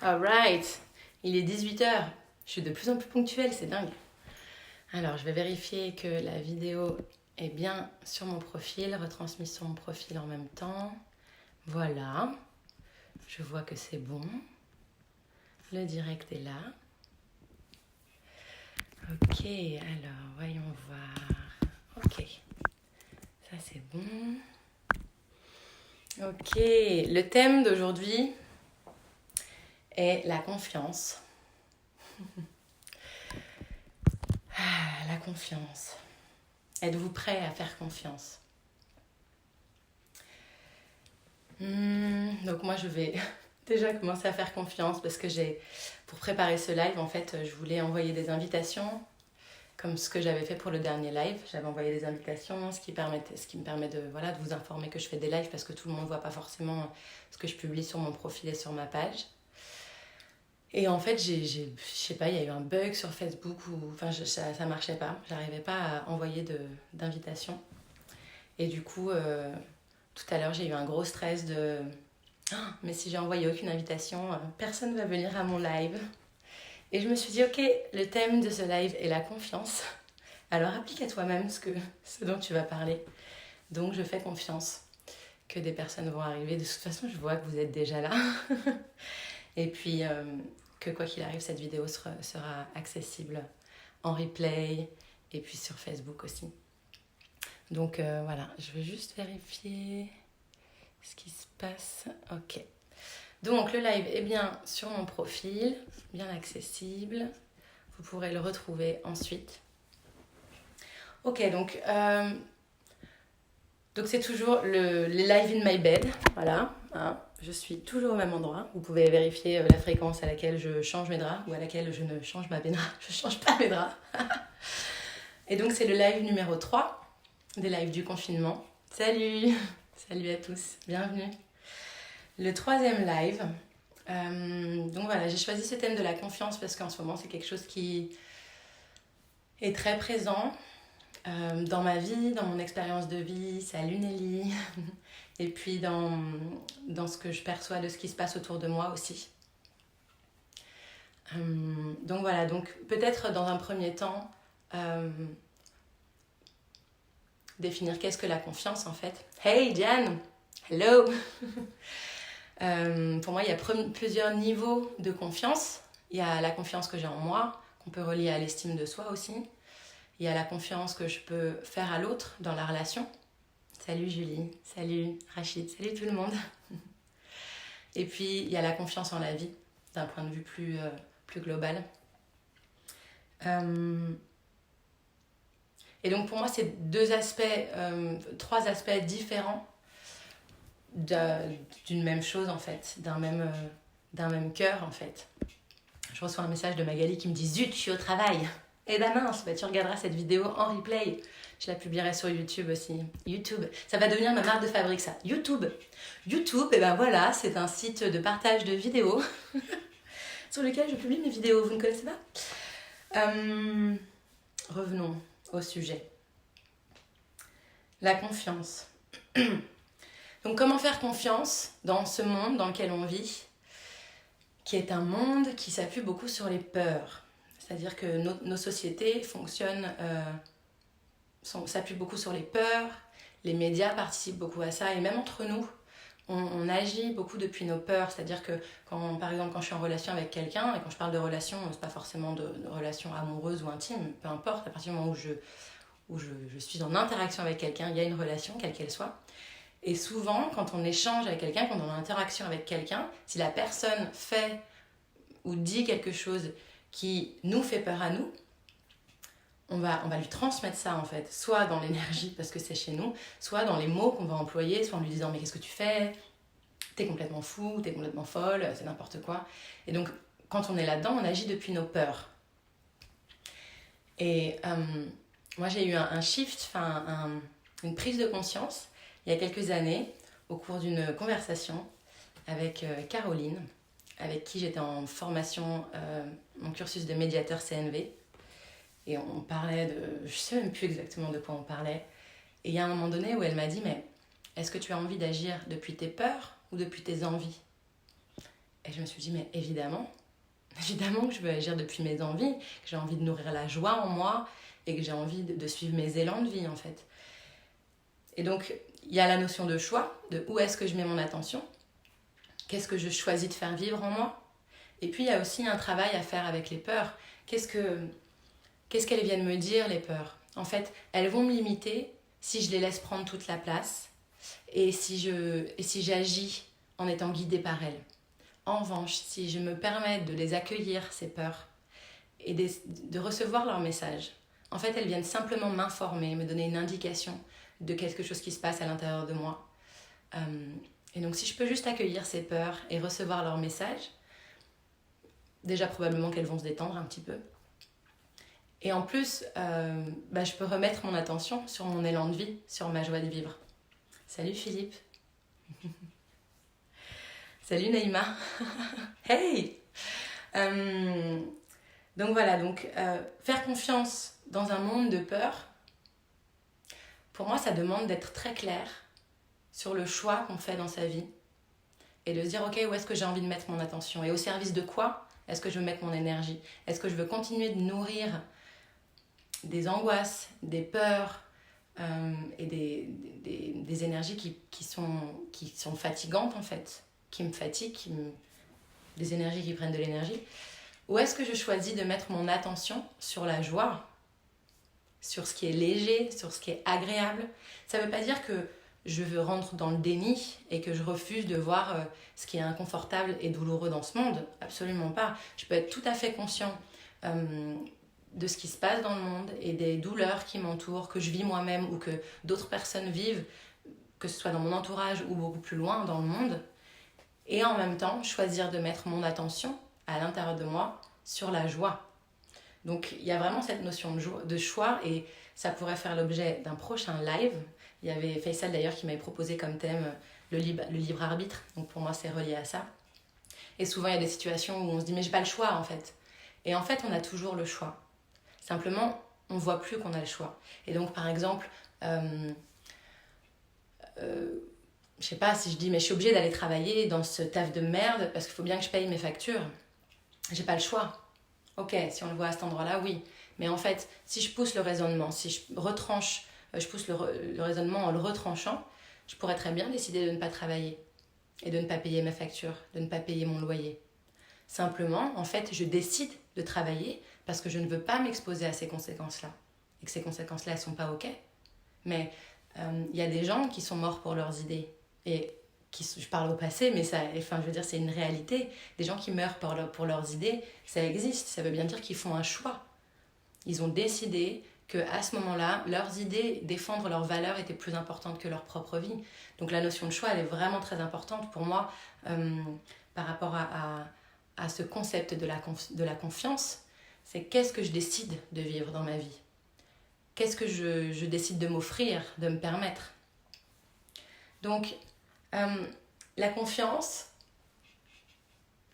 Alright, il est 18h. Je suis de plus en plus ponctuelle, c'est dingue. Alors, je vais vérifier que la vidéo est bien sur mon profil, retransmise sur mon profil en même temps. Voilà, je vois que c'est bon. Le direct est là. Ok, alors, voyons voir. Ok, ça c'est bon. Ok, le thème d'aujourd'hui est la confiance. La confiance. Êtes-vous prêt à faire confiance? Donc moi je vais déjà commencer à faire confiance parce que pour préparer ce live, en fait, je voulais envoyer des invitations comme ce que j'avais fait pour le dernier live. J'avais envoyé des invitations, ce qui me permet de vous informer que je fais des lives parce que tout le monde ne voit pas forcément ce que je publie sur mon profil et sur ma page. Et en fait, je sais pas, il y a eu un bug sur Facebook ça marchait pas. J'arrivais pas à envoyer d'invitation. Et du coup, tout à l'heure, j'ai eu un gros stress de mais si j'ai envoyé aucune invitation, personne ne va venir à mon live. Et je me suis dit, ok, le thème de ce live est la confiance. Alors applique à toi-même ce dont tu vas parler. Donc je fais confiance que des personnes vont arriver. De toute façon, je vois que vous êtes déjà là. Et puis que quoi qu'il arrive, cette vidéo sera accessible en replay et puis sur Facebook aussi. Donc voilà, je vais juste vérifier ce qui se passe. Ok. Donc le live est bien sur mon profil, bien accessible. Vous pourrez le retrouver ensuite. Ok, donc c'est toujours les live in my bed. Voilà, hein, je suis toujours au même endroit. Vous pouvez vérifier la fréquence à laquelle je change mes draps ou à laquelle je ne change mes draps. Je change pas mes draps. Et donc c'est le live numéro 3 des lives du confinement. Salut! Salut à tous, bienvenue. Le 3e live. Donc voilà, j'ai choisi ce thème de la confiance parce qu'en ce moment c'est quelque chose qui est très présent dans ma vie, dans mon expérience de vie. Salut Nelly. Et puis dans ce que je perçois de ce qui se passe autour de moi aussi. Donc voilà, donc peut-être dans un premier temps définir qu'est-ce que la confiance en fait. Hey Diane, hello. Pour moi, il y a plusieurs niveaux de confiance. Il y a la confiance que j'ai en moi, qu'on peut relier à l'estime de soi aussi. Il y a la confiance que je peux faire à l'autre dans la relation. Salut Julie, salut Rachid, salut tout le monde. Et puis, il y a la confiance en la vie, d'un point de vue plus global. Et donc, pour moi, c'est trois aspects différents d'une même chose, en fait, d'un même cœur, en fait. Je reçois un message de Magali qui me dit « Zut, je suis au travail !» Eh ben mince, tu regarderas cette vidéo en replay. Je la publierai sur YouTube aussi. YouTube, ça va devenir ma marque de fabrique, ça. YouTube, et ben voilà, c'est un site de partage de vidéos sur lequel je publie mes vidéos. Vous ne connaissez pas Revenons au sujet. La confiance. Donc comment faire confiance dans ce monde dans lequel on vit, qui est un monde qui s'appuie beaucoup sur les peurs. C'est-à-dire que nos sociétés fonctionnent, s'appuient beaucoup sur les peurs, les médias participent beaucoup à ça, et même entre nous, on agit beaucoup depuis nos peurs. C'est-à-dire que, par exemple, quand je suis en relation avec quelqu'un, et quand je parle de relation, c'est pas forcément de relation amoureuse ou intime, peu importe, à partir du moment où je suis en interaction avec quelqu'un, il y a une relation, quelle qu'elle soit. Et souvent, quand on échange avec quelqu'un, quand on est en interaction avec quelqu'un, si la personne fait ou dit quelque chose qui nous fait peur à nous, on va lui transmettre ça en fait, soit dans l'énergie parce que c'est chez nous, soit dans les mots qu'on va employer, soit en lui disant mais qu'est-ce que tu fais, t'es complètement fou, t'es complètement folle, c'est n'importe quoi. Et donc quand on est là-dedans, on agit depuis nos peurs. Et moi j'ai eu un shift, une prise de conscience il y a quelques années au cours d'une conversation avec Caroline, avec qui j'étais en formation, mon cursus de médiateur CNV. Et on parlait je ne sais même plus exactement de quoi on parlait. Et il y a un moment donné où elle m'a dit, mais est-ce que tu as envie d'agir depuis tes peurs ou depuis tes envies ? Et je me suis dit, mais évidemment que je veux agir depuis mes envies, que j'ai envie de nourrir la joie en moi et que j'ai envie de suivre mes élans de vie en fait. Et donc, il y a la notion de choix, de où est-ce que je mets mon attention, qu'est-ce que je choisis de faire vivre en moi. Et puis, il y a aussi un travail à faire avec les peurs. Qu'est-ce qu'elles viennent me dire, les peurs? En fait, elles vont me limiter si je les laisse prendre toute la place et si j'agis en étant guidée par elles. En revanche, si je me permets de les accueillir, ces peurs, et de recevoir leurs messages, en fait, elles viennent simplement m'informer, me donner une indication de quelque chose qui se passe à l'intérieur de moi. Et donc, si je peux juste accueillir ces peurs et recevoir leurs messages, déjà probablement qu'elles vont se détendre un petit peu. Et en plus, je peux remettre mon attention sur mon élan de vie, sur ma joie de vivre. Salut Philippe. Salut Naïma. Hey. Donc voilà, faire confiance dans un monde de peur, pour moi ça demande d'être très clair sur le choix qu'on fait dans sa vie et de se dire ok, où est-ce que j'ai envie de mettre mon attention et au service de quoi est-ce que je veux mettre mon énergie. Est-ce que je veux continuer de nourrir des angoisses, des peurs et des énergies qui sont fatigantes en fait, qui me fatiguent, des énergies qui prennent de l'énergie. Ou est-ce que je choisis de mettre mon attention sur la joie, sur ce qui est léger, sur ce qui est agréable? Ça ne veut pas dire que je veux rentrer dans le déni et que je refuse de voir ce qui est inconfortable et douloureux dans ce monde. Absolument pas. Je peux être tout à fait conscient de ce qui se passe dans le monde et des douleurs qui m'entourent, que je vis moi-même ou que d'autres personnes vivent, que ce soit dans mon entourage ou beaucoup plus loin dans le monde. Et en même temps, choisir de mettre mon attention à l'intérieur de moi sur la joie. Donc il y a vraiment cette notion de choix et ça pourrait faire l'objet d'un prochain live. Il y avait Faisal d'ailleurs qui m'avait proposé comme thème le libre arbitre, donc pour moi c'est relié à ça. Et souvent il y a des situations où on se dit mais j'ai pas le choix en fait. Et en fait on a toujours le choix. Simplement on voit plus qu'on a le choix. Et donc par exemple, je sais pas si je dis mais je suis obligée d'aller travailler dans ce taf de merde parce qu'il faut bien que je paye mes factures. J'ai pas le choix. Ok, si on le voit à cet endroit-là, oui. Mais en fait, si je pousse le raisonnement, si je retranche, je pousse le raisonnement en le retranchant, je pourrais très bien décider de ne pas travailler et de ne pas payer ma facture, de ne pas payer mon loyer. Simplement, en fait, je décide de travailler parce que je ne veux pas m'exposer à ces conséquences-là. Et que ces conséquences-là, elles sont pas ok. Mais y a des gens qui sont morts pour leurs idées. Et je parle au passé, mais c'est une réalité. Des gens qui meurent pour leurs idées, ça existe. Ça veut bien dire qu'ils font un choix. Ils ont décidé qu'à ce moment-là, leurs idées, défendre leurs valeurs étaient plus importantes que leur propre vie. Donc la notion de choix, elle est vraiment très importante pour moi par rapport à ce concept de la confiance. C'est qu'est-ce que je décide de vivre dans ma vie? Qu'est-ce que je décide de m'offrir, de me permettre? Donc, la confiance,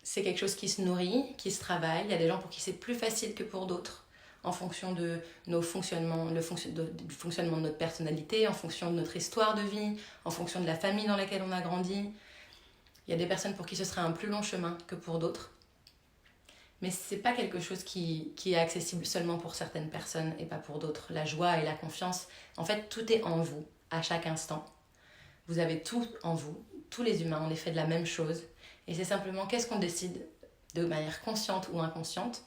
c'est quelque chose qui se nourrit, qui se travaille. Il y a des gens pour qui c'est plus facile que pour d'autres, en fonction de nos fonctionnements, du fonctionnement de notre personnalité, en fonction de notre histoire de vie, en fonction de la famille dans laquelle on a grandi. Il y a des personnes pour qui ce serait un plus long chemin que pour d'autres. Mais ce n'est pas quelque chose qui est accessible seulement pour certaines personnes et pas pour d'autres. La joie et la confiance, en fait, tout est en vous, à chaque instant. Vous avez tout en vous. Tous les humains, on est fait de la même chose. Et c'est simplement qu'est-ce qu'on décide, de manière consciente ou inconsciente,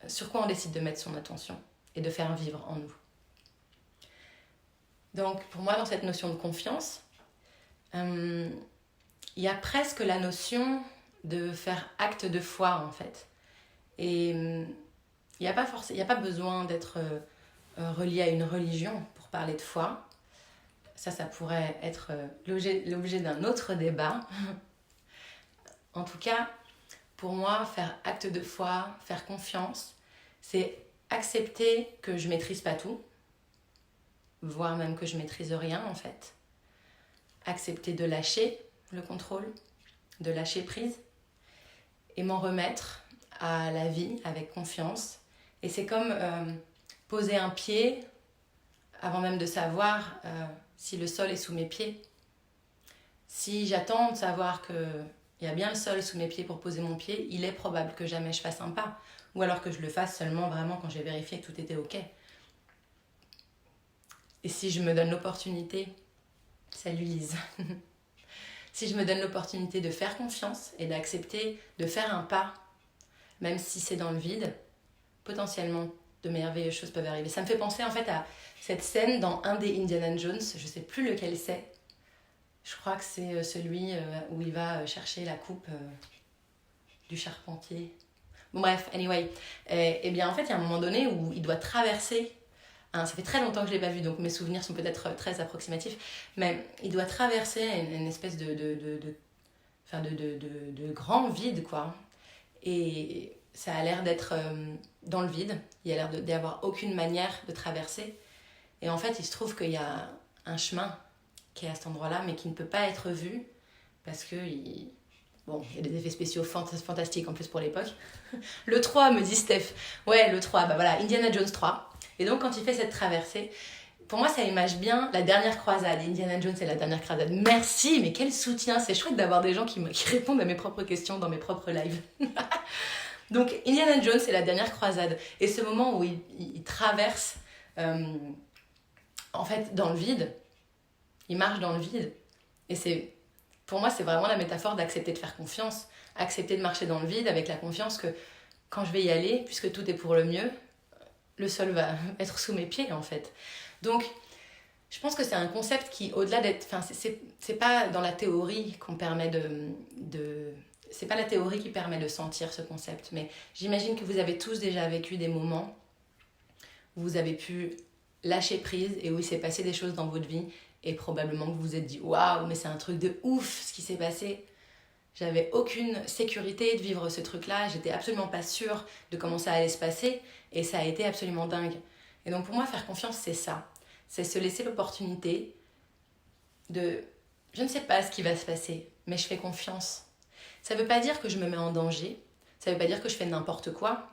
sur quoi on décide de mettre son attention et de faire vivre en nous. Donc, pour moi, dans cette notion de confiance, il y a presque la notion de faire acte de foi, en fait. Et il n'y a pas besoin d'être relié à une religion pour parler de foi. Ça pourrait être l'objet d'un autre débat. En tout cas, pour moi, faire acte de foi, faire confiance, c'est accepter que je ne maîtrise pas tout, voire même que je ne maîtrise rien en fait. Accepter de lâcher le contrôle, de lâcher prise et m'en remettre à la vie avec confiance. Et c'est comme poser un pied avant même de savoir si le sol est sous mes pieds. Si j'attends de savoir qu'il y a bien le sol sous mes pieds pour poser mon pied, il est probable que jamais je fasse un pas. Ou alors que je le fasse seulement vraiment quand j'ai vérifié que tout était OK. Et si je me donne l'opportunité, salut Lise, si je me donne l'opportunité de faire confiance et d'accepter de faire un pas, même si c'est dans le vide, potentiellement de merveilleuses choses peuvent arriver. Ça me fait penser en fait à cette scène dans un des Indiana Jones, je sais plus lequel c'est. Je crois que c'est celui où il va chercher la coupe du charpentier. Bon bref, anyway. Et bien en fait, il y a un moment donné où il doit traverser, ça fait très longtemps que je ne l'ai pas vu, donc mes souvenirs sont peut-être très approximatifs, mais il doit traverser une espèce de grand vide, quoi. Et ça a l'air d'être dans le vide, il y a l'air d'y avoir aucune manière de traverser. Et en fait, il se trouve qu'il y a un chemin qui est à cet endroit-là, mais qui ne peut pas être vu parce que il y a des effets spéciaux fantastiques en plus pour l'époque. Le 3, me dit Steph. Ouais, le 3, bah voilà, Indiana Jones 3. Et donc, quand il fait cette traversée, pour moi, ça image bien la dernière croisade. Indiana Jones, c'est la dernière croisade. Merci, mais quel soutien. C'est chouette d'avoir des gens qui répondent à mes propres questions dans mes propres lives. Donc, Indiana Jones, c'est la dernière croisade. Et ce moment où il traverse, en fait, dans le vide, il marche dans le vide. Et pour moi, c'est vraiment la métaphore d'accepter de faire confiance. Accepter de marcher dans le vide avec la confiance que quand je vais y aller, puisque tout est pour le mieux, le sol va être sous mes pieds, en fait. Donc, je pense que c'est un concept qui, au-delà d'être... Enfin, c'est pas dans la théorie qu'on permet c'est pas la théorie qui permet de sentir ce concept, mais j'imagine que vous avez tous déjà vécu des moments où vous avez pu lâcher prise et où il s'est passé des choses dans votre vie et probablement que vous vous êtes dit « Waouh, mais c'est un truc de ouf ce qui s'est passé !» J'avais aucune sécurité de vivre ce truc-là, j'étais absolument pas sûre de comment ça allait se passer et ça a été absolument dingue. Et donc pour moi, faire confiance, c'est ça. C'est se laisser l'opportunité de... Je ne sais pas ce qui va se passer, mais je fais confiance. Ça ne veut pas dire que je me mets en danger, ça ne veut pas dire que je fais n'importe quoi.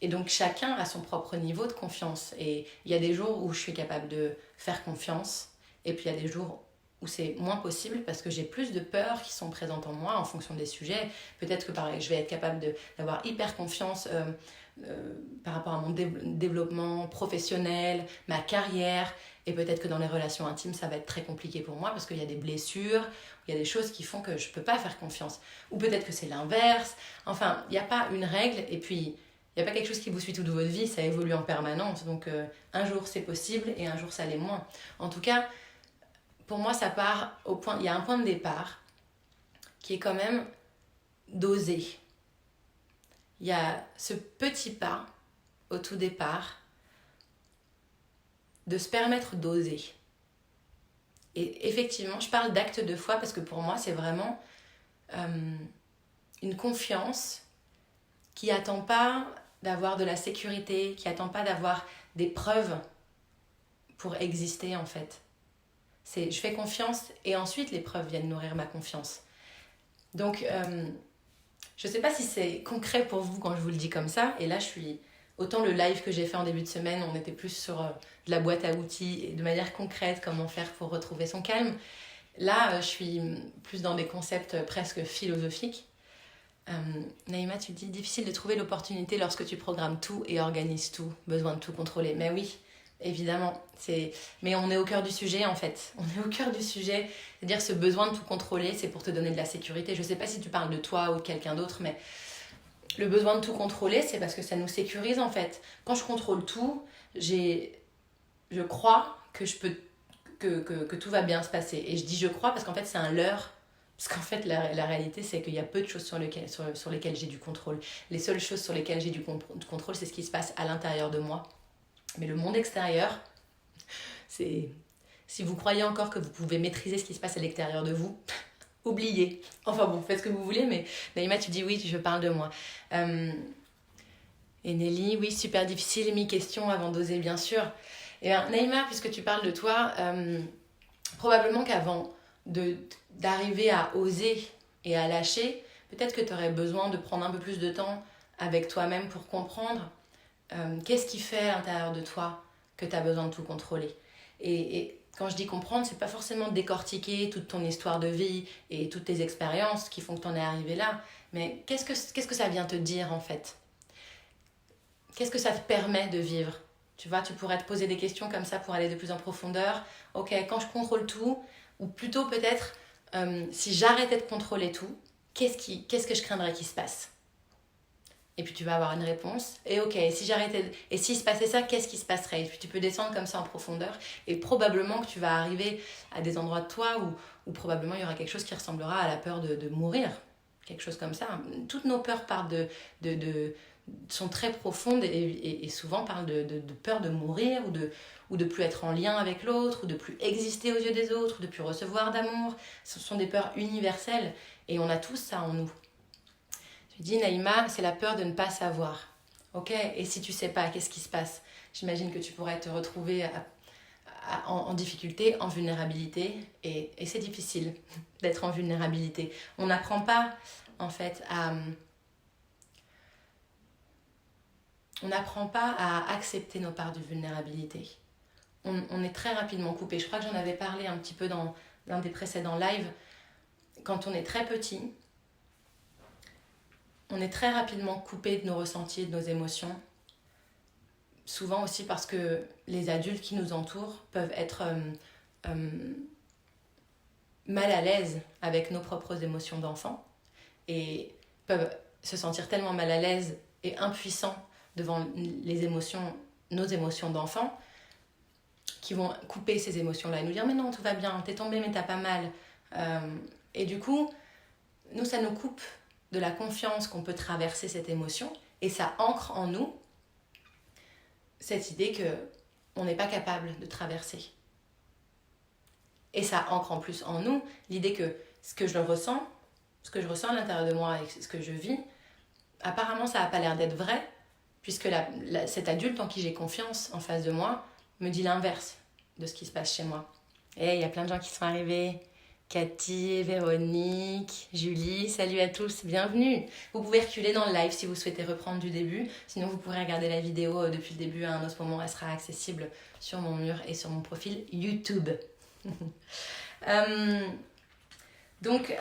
Et donc chacun a son propre niveau de confiance. Et il y a des jours où je suis capable de faire confiance, et puis il y a des jours où c'est moins possible parce que j'ai plus de peurs qui sont présentes en moi en fonction des sujets. Peut-être que pareil, je vais être capable d'avoir hyper confiance par rapport à mon développement professionnel, ma carrière, et peut-être que dans les relations intimes, ça va être très compliqué pour moi parce qu'il y a des blessures, il y a des choses qui font que je ne peux pas faire confiance. Ou peut-être que c'est l'inverse. Enfin, il n'y a pas une règle, et puis il n'y a pas quelque chose qui vous suit toute votre vie, ça évolue en permanence. Donc un jour c'est possible et un jour ça l'est moins. En tout cas, pour moi, ça part au point... Il y a un point de départ qui est quand même d'oser. Il y a ce petit pas au tout départ de se permettre d'oser. Et effectivement, je parle d'acte de foi parce que pour moi, c'est vraiment une confiance qui n'attend pas d'avoir de la sécurité, qui n'attend pas d'avoir des preuves pour exister en fait. Je fais confiance et ensuite les preuves viennent nourrir ma confiance. Donc, je ne sais pas si c'est concret pour vous quand je vous le dis comme ça. Et là, autant le live que j'ai fait en début de semaine, on était plus sur de la boîte à outils et de manière concrète, comment faire pour retrouver son calme. Là, je suis plus dans des concepts presque philosophiques. Naïma, tu dis, difficile de trouver l'opportunité lorsque tu programmes tout et organises tout, besoin de tout contrôler. Mais oui, évidemment, mais on est au cœur du sujet en fait. On est au cœur du sujet, c'est-à-dire ce besoin de tout contrôler, c'est pour te donner de la sécurité. Je sais pas si tu parles de toi ou de quelqu'un d'autre, mais le besoin de tout contrôler, c'est parce que ça nous sécurise en fait. Quand je contrôle tout, je crois que je peux que tout va bien se passer. Et je dis je crois parce qu'en fait c'est un leurre. Parce qu'en fait, la réalité, c'est qu'il y a peu de choses sur lesquelles j'ai du contrôle. Les seules choses sur lesquelles j'ai du contrôle, c'est ce qui se passe à l'intérieur de moi. Mais le monde extérieur, c'est... Si vous croyez encore que vous pouvez maîtriser ce qui se passe à l'extérieur de vous, oubliez. Enfin bon, faites ce que vous voulez, mais Naïma, tu dis oui, je parle de moi. Et Nelly, oui, super difficile, 1000 questions avant d'oser, bien sûr. Et bien, Naïma, puisque tu parles de toi, probablement qu'avant d'arriver à oser et à lâcher, peut-être que tu aurais besoin de prendre un peu plus de temps avec toi-même pour comprendre qu'est-ce qui fait à l'intérieur de toi que tu as besoin de tout contrôler. Et quand je dis comprendre, c'est pas forcément décortiquer toute ton histoire de vie et toutes tes expériences qui font que tu en es arrivé là, mais qu'est-ce que ça vient te dire en fait? Qu'est-ce que ça te permet de vivre? Tu vois, tu pourrais te poser des questions comme ça pour aller de plus en profondeur. Ok, quand je contrôle tout, ou plutôt peut-être si j'arrêtais de contrôler tout, qu'est-ce que je craindrais qu'il se passe? Et puis tu vas avoir une réponse. Et ok, si j'arrêtais, et s'il se passait ça, qu'est-ce qui se passerait? Et puis tu peux descendre comme ça en profondeur. Et probablement que tu vas arriver à des endroits de toi où probablement il y aura quelque chose qui ressemblera à la peur de mourir. Quelque chose comme ça. Toutes nos peurs partent sont très profondes et souvent parlent de peur de mourir ou de plus être en lien avec l'autre, ou de plus exister aux yeux des autres, ou de plus recevoir d'amour. Ce sont des peurs universelles et on a tous ça en nous. Je dis Naïma, c'est la peur de ne pas savoir. Ok, et si tu sais pas, qu'est-ce qui se passe? J'imagine que tu pourrais te retrouver en difficulté, en vulnérabilité, et c'est difficile d'être en vulnérabilité. On n'apprend pas, en fait, on n'apprend pas à accepter nos parts de vulnérabilité. On est très rapidement coupé. Je crois que j'en avais parlé un petit peu dans l'un des précédents lives. Quand on est très petit, on est très rapidement coupé de nos ressentis et de nos émotions. Souvent aussi parce que les adultes qui nous entourent peuvent être mal à l'aise avec nos propres émotions d'enfant et peuvent se sentir tellement mal à l'aise et impuissants devant nos émotions d'enfant, qui vont couper ces émotions-là et nous dire « mais non, tout va bien, t'es tombé mais t'as pas mal ». Et du coup, nous, ça nous coupe de la confiance qu'on peut traverser cette émotion et ça ancre en nous cette idée qu'on n'est pas capable de traverser. Et ça ancre en plus en nous l'idée que ce que je ressens à l'intérieur de moi et ce que je vis, apparemment ça n'a pas l'air d'être vrai, puisque cet adulte en qui j'ai confiance en face de moi me dit l'inverse de ce qui se passe chez moi. Et il y a plein de gens qui sont arrivés. Cathy, Véronique, Julie, salut à tous, bienvenue. Vous pouvez reculer dans le live si vous souhaitez reprendre du début. Sinon, vous pourrez regarder la vidéo depuis le début à un autre moment. Elle sera accessible sur mon mur et sur mon profil YouTube. Donc,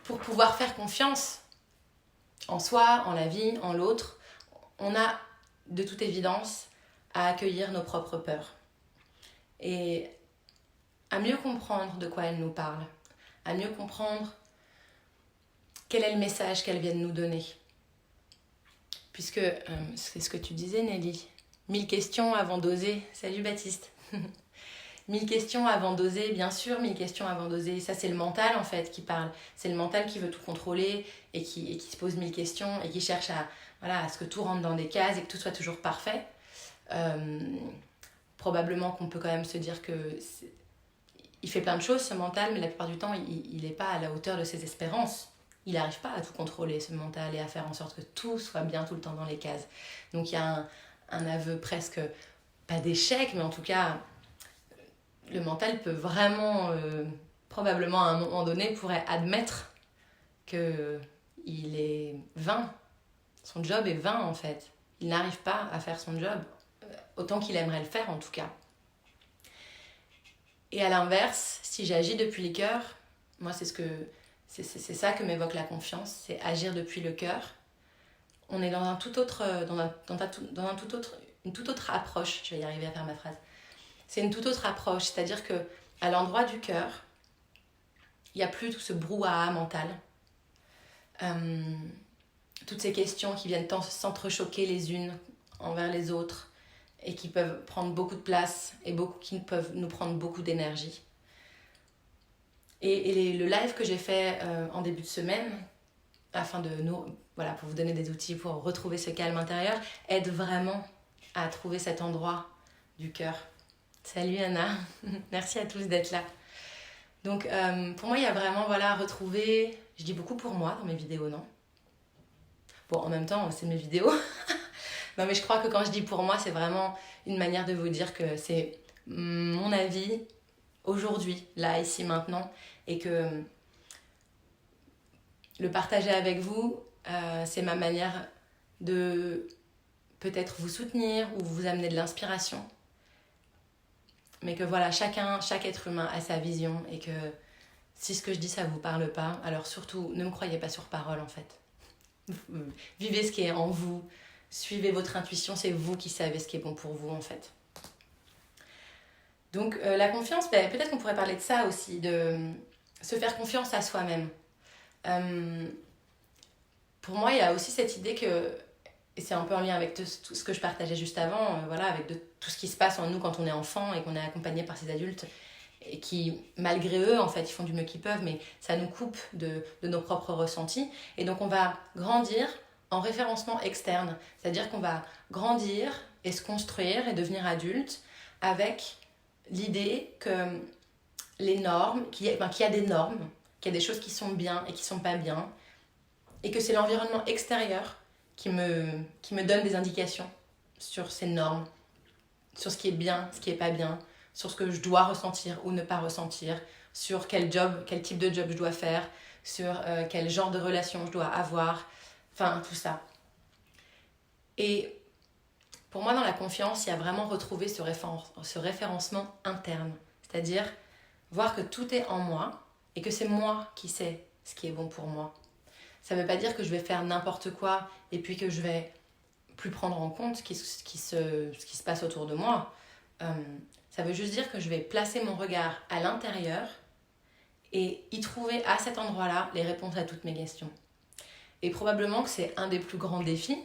pour pouvoir faire confiance en soi, en la vie, en l'autre, on a de toute évidence à accueillir nos propres peurs. Et à mieux comprendre de quoi elles nous parlent, à mieux comprendre quel est le message qu'elles viennent nous donner. Puisque, c'est ce que tu disais Nelly, 1000 questions avant d'oser. Salut Baptiste. 1000 questions avant d'oser, bien sûr, 1000 questions avant d'oser. Ça, c'est le mental en fait qui parle. C'est le mental qui veut tout contrôler et qui se pose 1000 questions et qui cherche à ce que tout rentre dans des cases et que tout soit toujours parfait. Probablement qu'on peut quand même se dire que il fait plein de choses ce mental, mais la plupart du temps il n'est pas à la hauteur de ses espérances. Il n'arrive pas à tout contrôler ce mental et à faire en sorte que tout soit bien tout le temps dans les cases. Donc il y a un aveu presque, pas d'échec, mais en tout cas le mental peut vraiment, probablement à un moment donné, pourrait admettre qu'il est vain. Son job est vain en fait. Il n'arrive pas à faire son job, autant qu'il aimerait le faire en tout cas. Et à l'inverse, si j'agis depuis le cœur, moi c'est ça que m'évoque la confiance, c'est agir depuis le cœur. On est dans une toute autre approche, je vais y arriver à faire ma phrase. C'est une toute autre approche, c'est-à-dire que à l'endroit du cœur, il n'y a plus tout ce brouhaha mental. Toutes ces questions qui viennent s'entrechoquer les unes envers les autres et qui peuvent prendre beaucoup de place et qui peuvent nous prendre beaucoup d'énergie. Et le live que j'ai fait en début de semaine, afin pour vous donner des outils pour retrouver ce calme intérieur, aide vraiment à trouver cet endroit du cœur. Salut Anna, merci à tous d'être là. Donc pour moi, il y a vraiment retrouver, je dis beaucoup pour moi dans mes vidéos, non? Bon, en même temps, c'est mes vidéos. Non, mais je crois que quand je dis pour moi, c'est vraiment une manière de vous dire que c'est mon avis aujourd'hui, là, ici, maintenant, et que le partager avec vous, c'est ma manière de peut-être vous soutenir ou vous amener de l'inspiration. mais que voilà, chaque être humain a sa vision et que si ce que je dis ça vous parle pas, alors surtout ne me croyez pas sur parole en fait. Vivez ce qui est en vous, suivez votre intuition, c'est vous qui savez ce qui est bon pour vous en fait. Donc la confiance, peut-être qu'on pourrait parler de ça aussi, de se faire confiance à soi-même. Pour moi, il y a aussi cette idée que, et c'est un peu en lien avec tout ce que je partageais juste avant, voilà, avec tout ce qui se passe en nous quand on est enfant et qu'on est accompagné par ces adultes, et qui, malgré eux, en fait, ils font du mieux qu'ils peuvent, mais ça nous coupe de nos propres ressentis. Et donc, on va grandir en référencement externe. C'est-à-dire qu'on va grandir et se construire et devenir adulte avec l'idée que les normes, qu'il y a des normes, qu'il y a des choses qui sont bien et qui ne sont pas bien, et que c'est l'environnement extérieur qui me donne des indications sur ces normes, sur ce qui est bien, ce qui n'est pas bien, sur ce que je dois ressentir ou ne pas ressentir, sur quel type de job je dois faire, sur quel genre de relation je dois avoir, enfin tout ça. Et pour moi, dans la confiance, il y a vraiment retrouvé ce référencement interne, c'est-à-dire voir que tout est en moi et que c'est moi qui sais ce qui est bon pour moi. Ça ne veut pas dire que je vais faire n'importe quoi et puis que je vais plus prendre en compte ce qui se passe autour de moi. Ça veut juste dire que je vais placer mon regard à l'intérieur et y trouver à cet endroit-là les réponses à toutes mes questions. Et probablement que c'est un des plus grands défis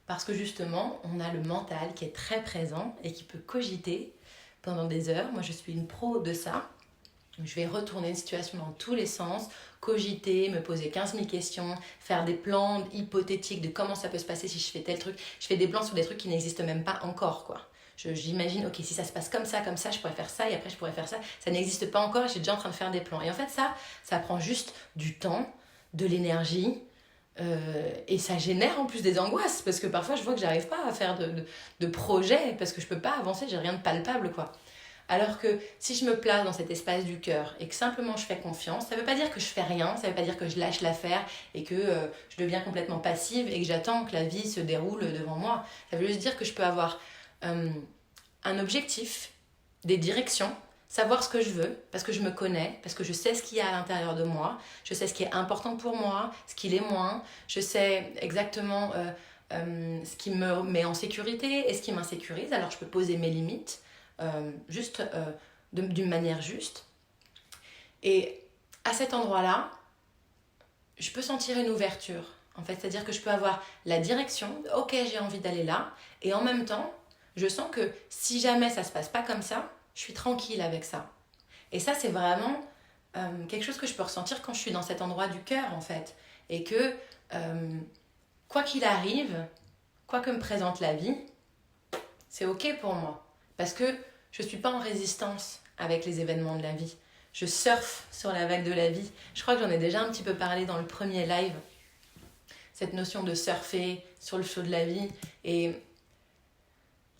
parce que justement, on a le mental qui est très présent et qui peut cogiter pendant des heures. Moi, je suis une pro de ça. Je vais retourner une situation dans tous les sens, cogiter, me poser 15 000 questions, faire des plans hypothétiques de comment ça peut se passer si je fais tel truc. Je fais des plans sur des trucs qui n'existent même pas encore, quoi. J'imagine, ok, si ça se passe comme ça, je pourrais faire ça, et après je pourrais faire ça. Ça n'existe pas encore, je suis déjà en train de faire des plans. Et en fait, ça prend juste du temps, de l'énergie, et ça génère en plus des angoisses, parce que parfois je vois que j'arrive pas à faire de projet, parce que je peux pas avancer, j'ai rien de palpable, quoi. Alors que si je me place dans cet espace du cœur et que simplement je fais confiance, ça ne veut pas dire que je fais rien, ça ne veut pas dire que je lâche l'affaire et que je deviens complètement passive et que j'attends que la vie se déroule devant moi. Ça veut juste dire que je peux avoir un objectif, des directions, savoir ce que je veux, parce que je me connais, parce que je sais ce qu'il y a à l'intérieur de moi, je sais ce qui est important pour moi, ce qui l'est moins, je sais exactement ce qui me met en sécurité et ce qui m'insécurise, alors je peux poser mes limites. D'une manière juste. Et à cet endroit-là, je peux sentir une ouverture. En fait, c'est-à-dire que je peux avoir la direction, ok, j'ai envie d'aller là, et en même temps, je sens que si jamais ça se passe pas comme ça, je suis tranquille avec ça. Et ça, c'est vraiment quelque chose que je peux ressentir quand je suis dans cet endroit du cœur, en fait. Et que, quoi qu'il arrive, quoi que me présente la vie, c'est ok pour moi. Parce que je ne suis pas en résistance avec les événements de la vie. Je surfe sur la vague de la vie. Je crois que j'en ai déjà un petit peu parlé dans le premier live. Cette notion de surfer sur le flot de la vie. Et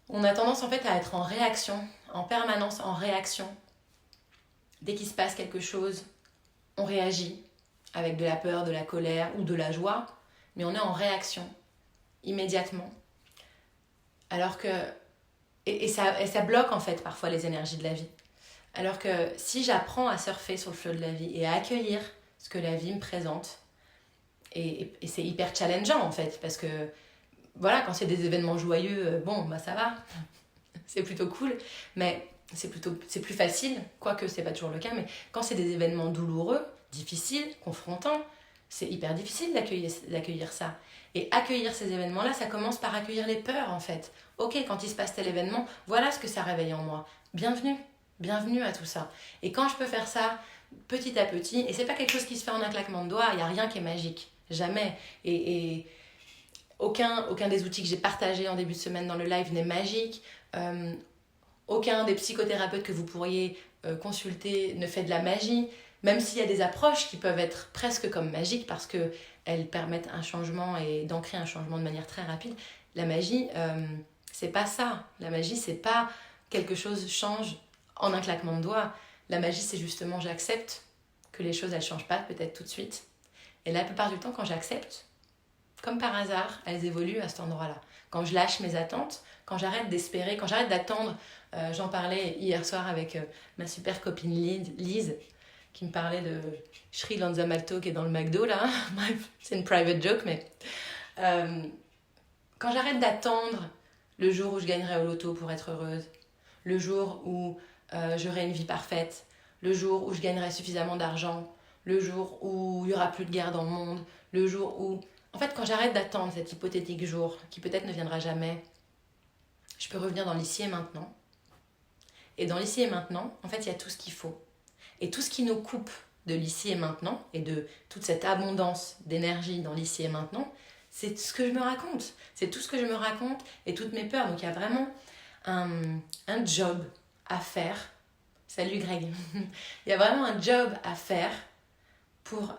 on a tendance en fait à être en réaction, en permanence en réaction. Dès qu'il se passe quelque chose, on réagit avec de la peur, de la colère ou de la joie. Mais on est en réaction immédiatement. Alors que Et ça bloque en fait parfois les énergies de la vie. Alors que si j'apprends à surfer sur le flot de la vie et à accueillir ce que la vie me présente, et c'est hyper challengeant en fait, parce que voilà, quand c'est des événements joyeux, bon, bah ça va, c'est plutôt cool, mais c'est plus facile, quoique c'est pas toujours le cas, mais quand c'est des événements douloureux, difficiles, confrontants, c'est hyper difficile d'accueillir ça. Et accueillir ces événements-là, ça commence par accueillir les peurs en fait. Ok, quand il se passe tel événement, voilà ce que ça réveille en moi. Bienvenue à tout ça. Et quand je peux faire ça petit à petit, et c'est pas quelque chose qui se fait en un claquement de doigts, il n'y a rien qui est magique, jamais. Et aucun des outils que j'ai partagés en début de semaine dans le live n'est magique. Aucun des psychothérapeutes que vous pourriez consulter ne fait de la magie. Même s'il y a des approches qui peuvent être presque comme magiques parce qu'elles permettent un changement et d'ancrer un changement de manière très rapide, la magie, c'est pas ça. La magie, c'est pas quelque chose change en un claquement de doigts. La magie, c'est justement j'accepte que les choses, elles changent pas peut-être tout de suite. Et la plupart du temps, quand j'accepte, comme par hasard, elles évoluent à cet endroit-là. Quand je lâche mes attentes, quand j'arrête d'espérer, quand j'arrête d'attendre J'en parlais hier soir avec ma super copine Lise, qui me parlait de Sri Lanza Malto qui est dans le McDo là. Bref, c'est une private joke, mais quand j'arrête d'attendre le jour où je gagnerai au loto pour être heureuse, le jour où j'aurai une vie parfaite, le jour où je gagnerai suffisamment d'argent, le jour où il n'y aura plus de guerre dans le monde, le jour où... En fait, quand j'arrête d'attendre cet hypothétique jour, qui peut-être ne viendra jamais, je peux revenir dans l'ici et maintenant. Et dans l'ici et maintenant, en fait, il y a tout ce qu'il faut. Et tout ce qui nous coupe de l'ici et maintenant, et de toute cette abondance d'énergie dans l'ici et maintenant, c'est ce que je me raconte. C'est tout ce que je me raconte et toutes mes peurs. Donc il y a vraiment un job à faire. Salut Greg. Il y a vraiment un job à faire pour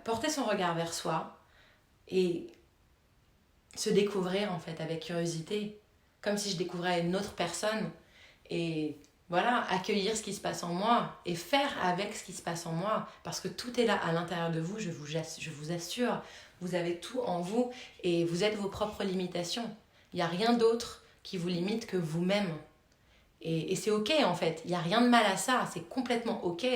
porter son regard vers soi et se découvrir en fait avec curiosité, comme si je découvrais une autre personne, et voilà, accueillir ce qui se passe en moi et faire avec ce qui se passe en moi, parce que tout est là à l'intérieur de vous, je vous assure, vous avez tout en vous et vous êtes vos propres limitations. Il n'y a rien d'autre qui vous limite que vous-même. Et c'est ok en fait, il n'y a rien de mal à ça, c'est complètement ok.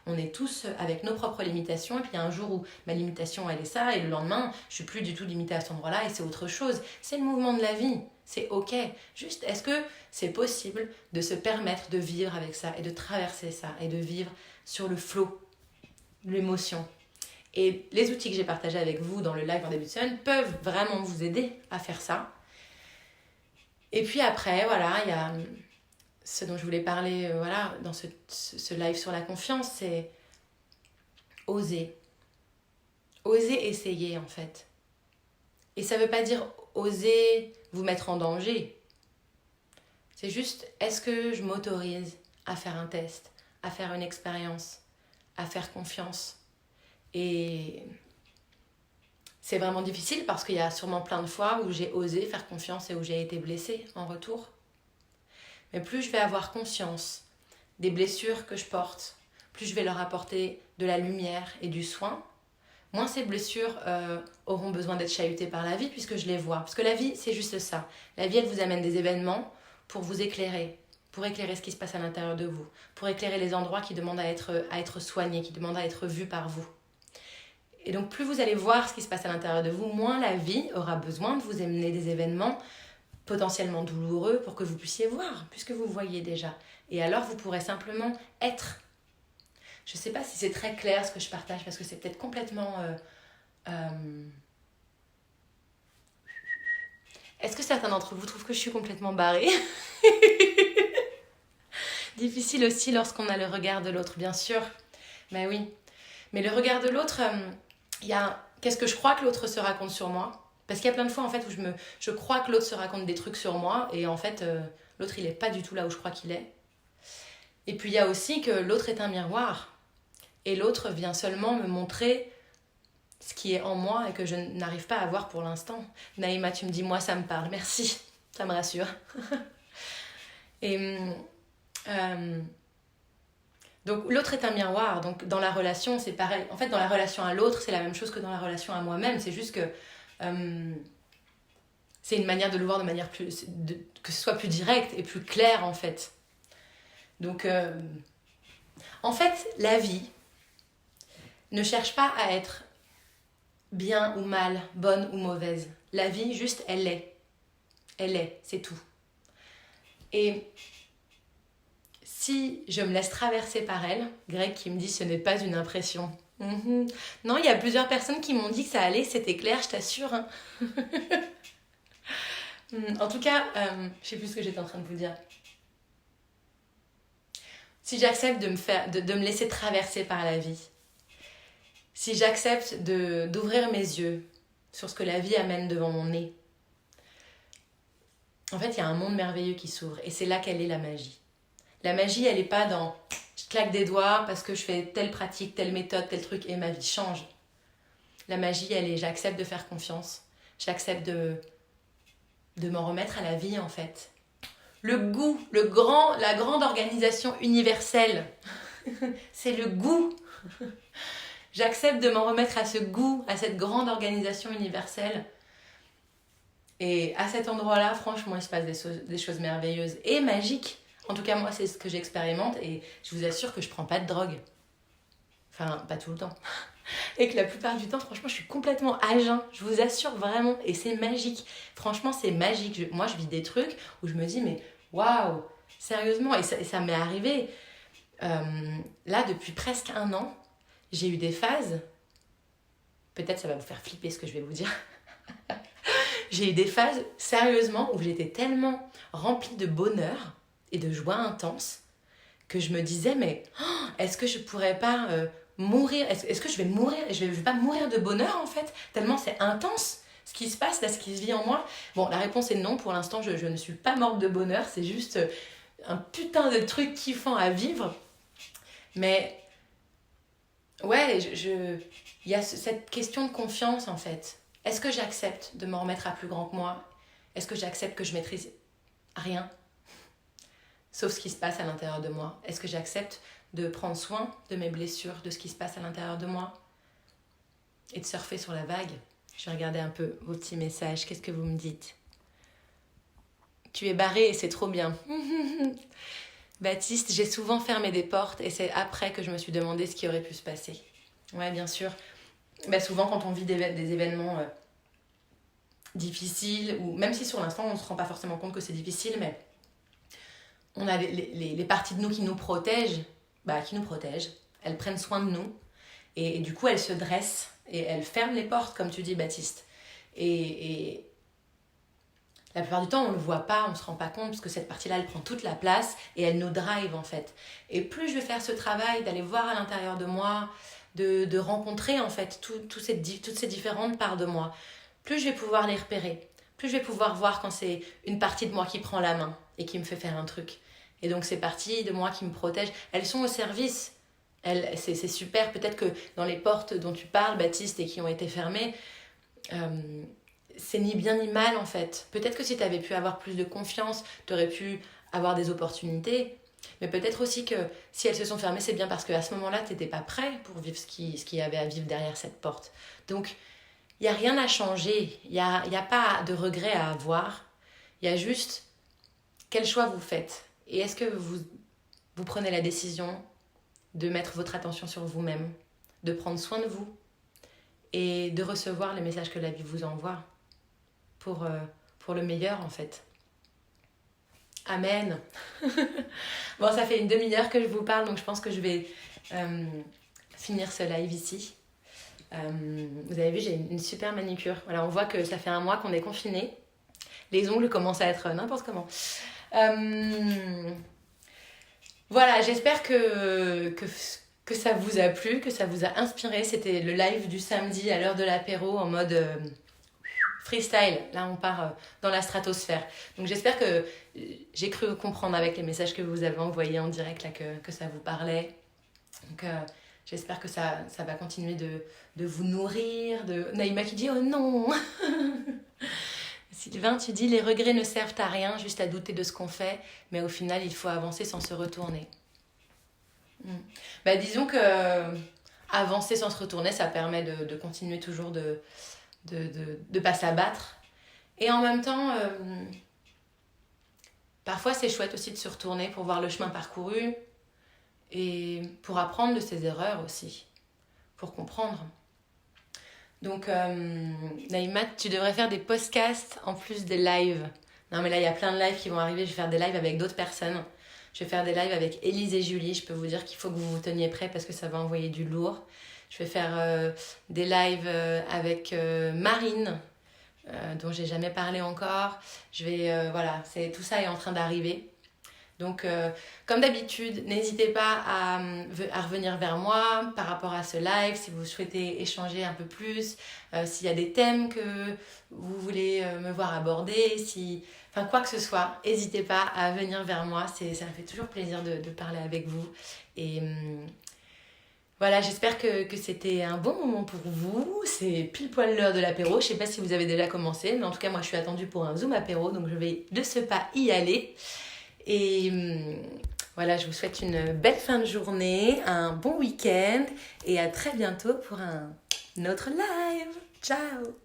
On est tous avec nos propres limitations, et puis il y a un jour où ma limitation elle est ça, et le lendemain je suis plus du tout limitée à cet endroit-là et c'est autre chose. C'est le mouvement de la vie, c'est ok. Juste, est-ce que c'est possible de se permettre de vivre avec ça et de traverser ça et de vivre sur le flot de l'émotion? Et les outils que j'ai partagés avec vous dans le live en début de semaine peuvent vraiment vous aider à faire ça. Et puis après, voilà, il y a... ce dont je voulais parler voilà, dans ce live sur la confiance, c'est oser. Oser essayer en fait. Et ça ne veut pas dire oser vous mettre en danger. C'est juste, est-ce que je m'autorise à faire un test, à faire une expérience, à faire confiance? Et c'est vraiment difficile parce qu'il y a sûrement plein de fois où j'ai osé faire confiance et où j'ai été blessée en retour. Mais plus je vais avoir conscience des blessures que je porte, plus je vais leur apporter de la lumière et du soin, moins ces blessures auront besoin d'être chahutées par la vie puisque je les vois. Parce que la vie, c'est juste ça. La vie, elle vous amène des événements pour vous éclairer, pour éclairer ce qui se passe à l'intérieur de vous, pour éclairer les endroits qui demandent à être soignés, qui demandent à être vus par vous. Et donc, plus vous allez voir ce qui se passe à l'intérieur de vous, moins la vie aura besoin de vous amener des événements potentiellement douloureux pour que vous puissiez voir, puisque vous voyez déjà. Et alors, vous pourrez simplement être. Je ne sais pas si c'est très clair ce que je partage, parce que c'est peut-être complètement... Est-ce que certains d'entre vous trouvent que je suis complètement barrée? Difficile aussi lorsqu'on a le regard de l'autre, bien sûr. Mais oui. Mais le regard de l'autre, il y a... Qu'est-ce que je crois que l'autre se raconte sur moi? Parce qu'il y a plein de fois en fait où je crois que l'autre se raconte des trucs sur moi et en fait l'autre il est pas du tout là où je crois qu'il est. Et puis il y a aussi que l'autre est un miroir et l'autre vient seulement me montrer ce qui est en moi et que je n'arrive pas à voir pour l'instant. Naïma, tu me dis moi ça me parle, merci, ça me rassure. Et donc l'autre est un miroir, donc dans la relation c'est pareil. En fait dans la relation à l'autre c'est la même chose que dans la relation à moi-même, c'est juste que c'est une manière de le voir de manière plus... que ce soit plus direct et plus clair en fait. Donc en fait la vie ne cherche pas à être bien ou mal, bonne ou mauvaise. La vie juste elle est. Elle est, c'est tout. Et si je me laisse traverser par elle, Greg qui me dit ce n'est pas une impression. Non, il y a plusieurs personnes qui m'ont dit que ça allait, c'était clair, je t'assure. Hein. En tout cas, je sais plus ce que j'étais en train de vous dire. Si j'accepte de me laisser traverser par la vie, si j'accepte d'ouvrir mes yeux sur ce que la vie amène devant mon nez, en fait, il y a un monde merveilleux qui s'ouvre et c'est là qu'elle est la magie. La magie, elle n'est pas dans je claque des doigts parce que je fais telle pratique, telle méthode, tel truc et ma vie change. La magie, elle est j'accepte de faire confiance. J'accepte de m'en remettre à la vie en fait. Le goût, la grande organisation universelle, c'est le goût. J'accepte de m'en remettre à ce goût, à cette grande organisation universelle. Et à cet endroit-là, franchement, il se passe des choses merveilleuses et magiques. En tout cas, moi, c'est ce que j'expérimente et je vous assure que je prends pas de drogue. Enfin, pas tout le temps. Et que la plupart du temps, franchement, je suis complètement à jeun. Je vous assure vraiment. Et c'est magique. Franchement, c'est magique. Moi, je vis des trucs où je me dis, mais waouh, sérieusement. Et ça m'est arrivé. Là, depuis presque 1 an, j'ai eu des phases. Peut-être ça va vous faire flipper ce que je vais vous dire. J'ai eu des phases, sérieusement, où j'étais tellement remplie de bonheur et de joie intense que je me disais, mais est-ce que je pourrais pas mourir, est-ce que je vais mourir, je vais pas mourir de bonheur en fait, tellement c'est intense ce qui se passe, là, ce qui se vit en moi. Bon, la réponse est non, pour l'instant je ne suis pas morte de bonheur, c'est juste un putain de truc kiffant à vivre. Mais ouais, il y a cette question de confiance en fait. Est-ce que j'accepte de m'en remettre à plus grand que moi? Est-ce que j'accepte que je maîtrise rien, sauf ce qui se passe à l'intérieur de moi? Est-ce que j'accepte de prendre soin de mes blessures, de ce qui se passe à l'intérieur de moi et de surfer sur la vague? Je vais regarder un peu vos petits messages. Qu'est-ce que vous me dites? Tu es barré et c'est trop bien. Baptiste, j'ai souvent fermé des portes et c'est après que je me suis demandé ce qui aurait pu se passer. Ouais, bien sûr. Souvent, quand on vit des événements difficiles, ou même si sur l'instant, on ne se rend pas forcément compte que c'est difficile, mais on a les parties de nous qui nous protègent, elles prennent soin de nous, et du coup, elles se dressent, et elles ferment les portes, comme tu dis, Baptiste. Et la plupart du temps, on ne le voit pas, on ne se rend pas compte, parce que cette partie-là, elle prend toute la place, et elle nous drive, en fait. Et plus je vais faire ce travail, d'aller voir à l'intérieur de moi, de rencontrer, en fait, toutes ces différentes parts de moi, plus je vais pouvoir les repérer, plus je vais pouvoir voir quand c'est une partie de moi qui prend la main, et qui me fait faire un truc. Et donc, ces parties de moi qui me protègent, elles sont au service. C'est super. Peut-être que dans les portes dont tu parles, Baptiste, et qui ont été fermées, c'est ni bien ni mal en fait. Peut-être que si tu avais pu avoir plus de confiance, tu aurais pu avoir des opportunités. Mais peut-être aussi que si elles se sont fermées, c'est bien parce qu'à ce moment-là, tu n'étais pas prêt pour vivre ce qu'il y avait à vivre derrière cette porte. Donc, il n'y a rien à changer. Il n'y a pas de regret à avoir. Il y a juste quel choix vous faites. Et est-ce que vous prenez la décision de mettre votre attention sur vous-même, de prendre soin de vous et de recevoir les messages que la vie vous envoie pour le meilleur en fait. Amen. Bon, ça fait une demi-heure que je vous parle, donc je pense que je vais finir ce live ici. Vous avez vu, j'ai une super manicure. Voilà, on voit que ça fait 1 mois qu'on est confinés. Les ongles commencent à être n'importe comment. Voilà, j'espère que ça vous a plu, que ça vous a inspiré. C'était le live du samedi à l'heure de l'apéro en mode freestyle. Là, on part dans la stratosphère. Donc, j'espère que j'ai cru comprendre avec les messages que vous avez envoyés en direct là, que ça vous parlait. Donc, j'espère que ça va continuer de vous nourrir. Naïma qui dit « Oh non !» Sylvain, tu dis « Les regrets ne servent à rien, juste à douter de ce qu'on fait, mais au final, il faut avancer sans se retourner. » Disons que avancer sans se retourner, ça permet de continuer toujours de pas s'abattre. Et en même temps, parfois c'est chouette aussi de se retourner pour voir le chemin parcouru et pour apprendre de ses erreurs aussi, pour comprendre. Donc, Naïma, tu devrais faire des podcasts en plus des lives. Non, mais là, il y a plein de lives qui vont arriver. Je vais faire des lives avec d'autres personnes. Je vais faire des lives avec Élise et Julie. Je peux vous dire qu'il faut que vous vous teniez prêts parce que ça va envoyer du lourd. Je vais faire des lives avec Marine, dont j'ai jamais parlé encore. Voilà, tout ça est en train d'arriver. Donc, comme d'habitude, n'hésitez pas à revenir vers moi par rapport à ce live, si vous souhaitez échanger un peu plus, s'il y a des thèmes que vous voulez me voir aborder, enfin quoi que ce soit, n'hésitez pas à venir vers moi, ça me fait toujours plaisir de parler avec vous. Et voilà, j'espère que c'était un bon moment pour vous. C'est pile poil l'heure de l'apéro. Je ne sais pas si vous avez déjà commencé, mais en tout cas, moi, je suis attendue pour un Zoom apéro, donc je vais de ce pas y aller. Et voilà, je vous souhaite une belle fin de journée, un bon week-end et à très bientôt pour un autre live. Ciao!